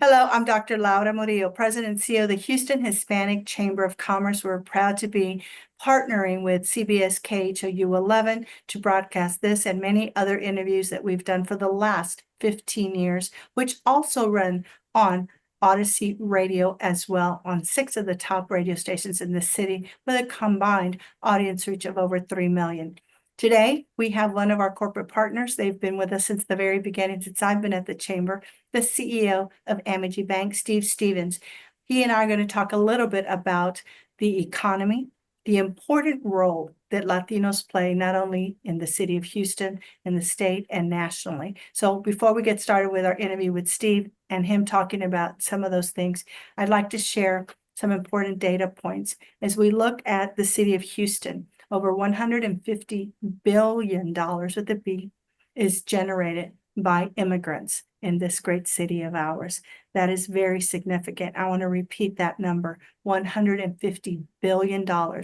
Hello, I'm Dr. Laura Murillo, President and CEO of the Houston Hispanic Chamber of Commerce. We're proud to be partnering with CBS KHOU 11 to broadcast this and many other interviews that we've done for the last 15 years, which also run on Odyssey Radio as well on 6 of the top radio stations in the city with a combined audience reach of over 3 million. Today, we have one of our corporate partners. They've been with us since the very beginning, since I've been at the chamber, the CEO of Amegy Bank, Steve Stevens. He and I are going to talk a little bit about the economy, the important role that Latinos play, not only in the city of Houston, in the state, and nationally. So before we get started with our interview with Steve and him talking about some of those things, I'd like to share some important data points. As we look at the city of Houston, over $150 billion with a B is generated by immigrants in this great city of ours. That is very significant. I want to repeat that number. $150 billion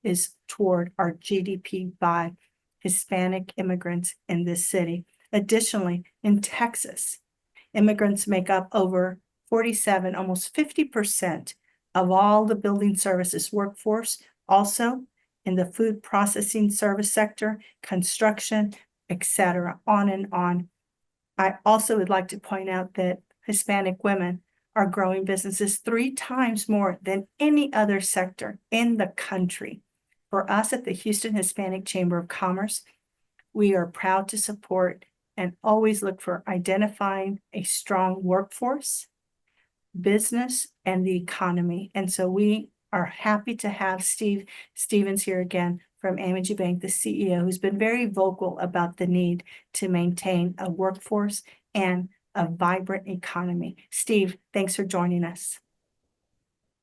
is toward our GDP by Hispanic immigrants in this city. Additionally, in Texas, immigrants make up over 47, almost 50% of all the building services workforce. Also, in the food processing service sector, construction, etc., on and on. I also would like to point out that Hispanic women are growing businesses 3 times more than any other sector in the country. For us at the Houston Hispanic Chamber of Commerce, we are proud to support and always look for identifying a strong workforce, business, and the economy. And so we are happy to have Steve Stevens here again from Amegy Bank, the CEO, who's been very vocal about the need to maintain a workforce and a vibrant economy. Steve, thanks for joining us.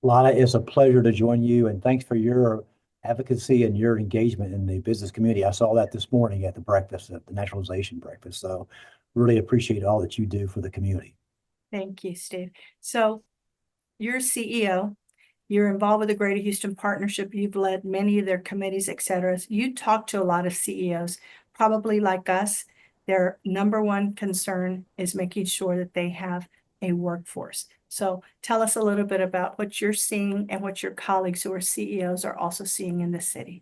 Lana, it's a pleasure to join you, and thanks for your advocacy and your engagement in the business community. I saw that this morning at the breakfast, at the nationalization breakfast. So really appreciate all that you do for the community. Thank you, Steve. So you're CEO. You're involved with the Greater Houston Partnership. You've led many of their committees, et cetera. You talk to a lot of CEOs, probably like us. Their number one concern is making sure that they have a workforce. So tell us a little bit about what you're seeing and what your colleagues who are CEOs are also seeing in the city.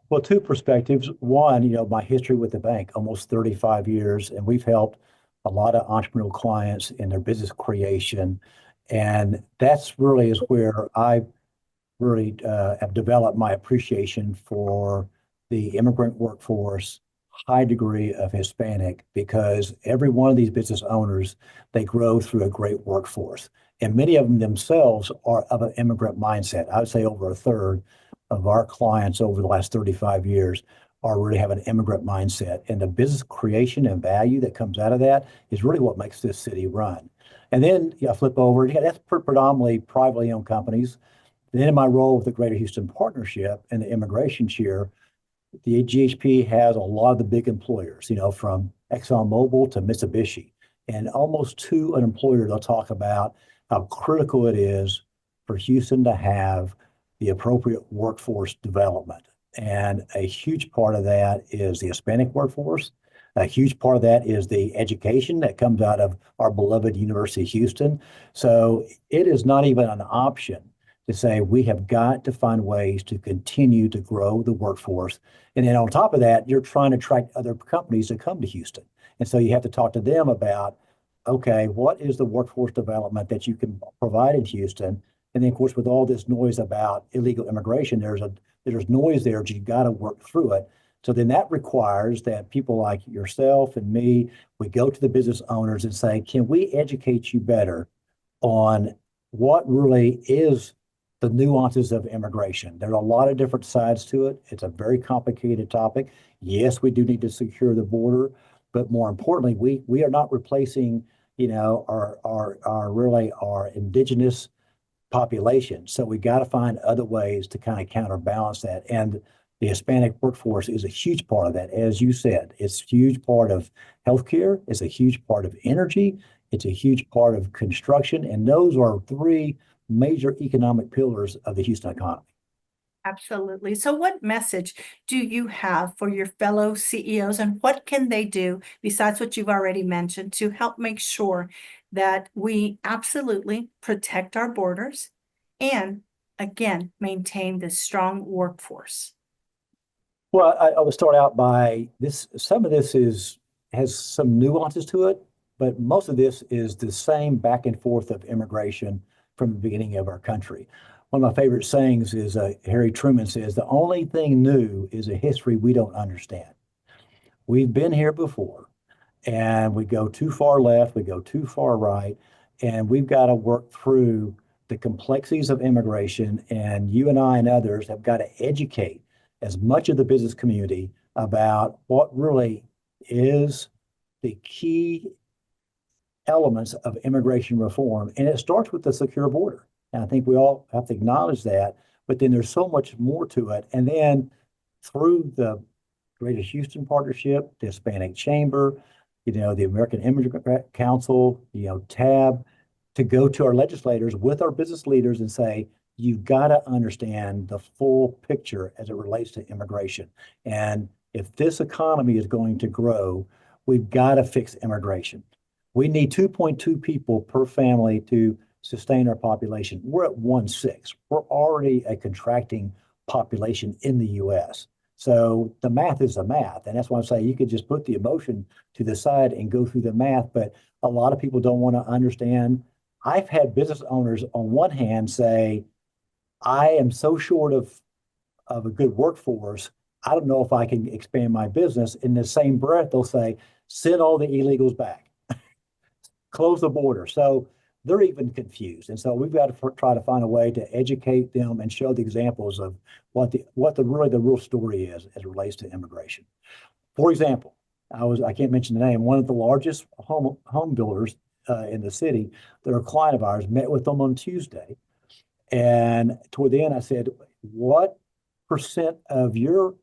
Well, 2 perspectives. One, my history with the bank, almost 35 years, and we've helped a lot of entrepreneurial clients in their business creation. And that's really is where I really have developed my appreciation for the immigrant workforce, high degree of Hispanic, because every one of these business owners, they grow through a great workforce. And many of them themselves are of an immigrant mindset. I would say over a third of our clients over the last 35 years are really have an immigrant mindset. And the business creation and value that comes out of that is really what makes this city run. And then flip over, that's predominantly privately owned companies. Then in my role with the Greater Houston Partnership and the immigration chair, the GHP has a lot of the big employers, from ExxonMobil to Mitsubishi. And almost to an employer, they'll talk about how critical it is for Houston to have the appropriate workforce development. And a huge part of that is the Hispanic workforce. A huge part of that is the education that comes out of our beloved University of Houston. So it is not even an option to say we have got to find ways to continue to grow the workforce. And then on top of that, you're trying to attract other companies to come to Houston. And so you have to talk to them about, okay, what is the workforce development that you can provide in Houston? And then, of course, with all this noise about illegal immigration, there's noise there, but you've got to work through it. So then that requires that people like yourself and me, we go to the business owners and say, can we educate you better on what really is the nuances of immigration? There are a lot of different sides to it. It's a very complicated topic. Yes, we do need to secure the border, but more importantly, we are not replacing, our indigenous population. So we got to find other ways to kind of counterbalance that. And the Hispanic workforce is a huge part of that. As you said, it's a huge part of healthcare. It's a huge part of energy. It's a huge part of construction. And those are 3 major economic pillars of the Houston economy. Absolutely. So what message do you have for your fellow CEOs, and what can they do besides what you've already mentioned to help make sure that we absolutely protect our borders and, again, maintain this strong workforce. Well, I would start out by this. Some of this has some nuances to it, but most of this is the same back and forth of immigration from the beginning of our country. One of my favorite sayings is Harry Truman says, "The only thing new is a history we don't understand." We've been here before, and we go too far left, we go too far right, and we've got to work through the complexities of immigration. And you and I and others have got to educate as much of the business community about what really is the key elements of immigration reform. And it starts with the secure border. And I think we all have to acknowledge that, but then there's so much more to it. And then through the Greater Houston Partnership, the Hispanic Chamber, the American Immigrant Council, TAB, to go to our legislators with our business leaders and say, you've got to understand the full picture as it relates to immigration. And if this economy is going to grow, we've got to fix immigration. We need 2.2 people per family to sustain our population. We're at 1.6. We're already a contracting population in the US. So the math is the math. And that's why I'm saying you could just put the emotion to the side and go through the math. But a lot of people don't want to understand. I've had business owners on one hand say, I am so short of a good workforce. I don't know if I can expand my business. In the same breath, they'll say, send all the illegals back, close the border. So they're even confused. And so we've got to try to find a way to educate them and show the examples of what the real story is as it relates to immigration. For example, I can't mention the name, one of the largest home builders in the city, they're a client of ours, met with them on Tuesday. And toward the end, I said, what percent of your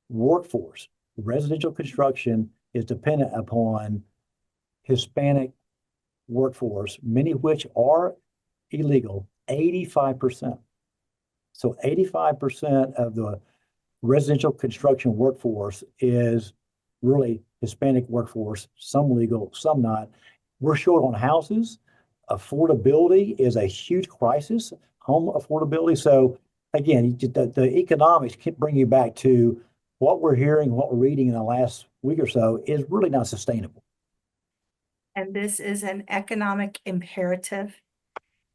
workforce, residential construction, is dependent upon Hispanic workforce, many of which are illegal? 85%. So 85% of the residential construction workforce is really Hispanic workforce, some legal, some not. We're short on houses. Affordability is a huge crisis, home affordability. So again, the economics can bring you back to what we're hearing, what we're reading in the last week or so is really not sustainable. And this is an economic imperative.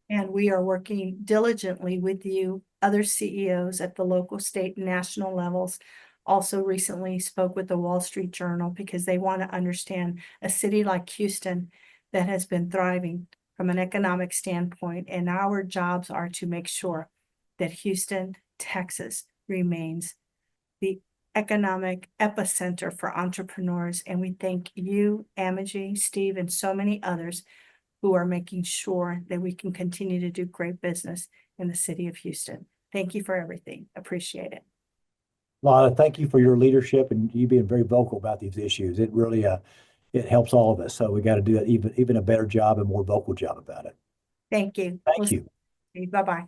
And we are working diligently with you, other CEOs at the local, state, and national levels. Also recently spoke with the Wall Street Journal because they want to understand a city like Houston that has been thriving from an economic standpoint. And our jobs are to make sure that Houston, Texas remains the economic epicenter for entrepreneurs. And we thank you, Amegy, Steve, and so many others who are making sure that we can continue to do great business in the city of Houston. Thank you for everything. Appreciate it. Lana, thank you for your leadership and you being very vocal about these issues. It really it helps all of us. So we got to do even a better job and more vocal job about it. Thank you. Thank you. Bye-bye.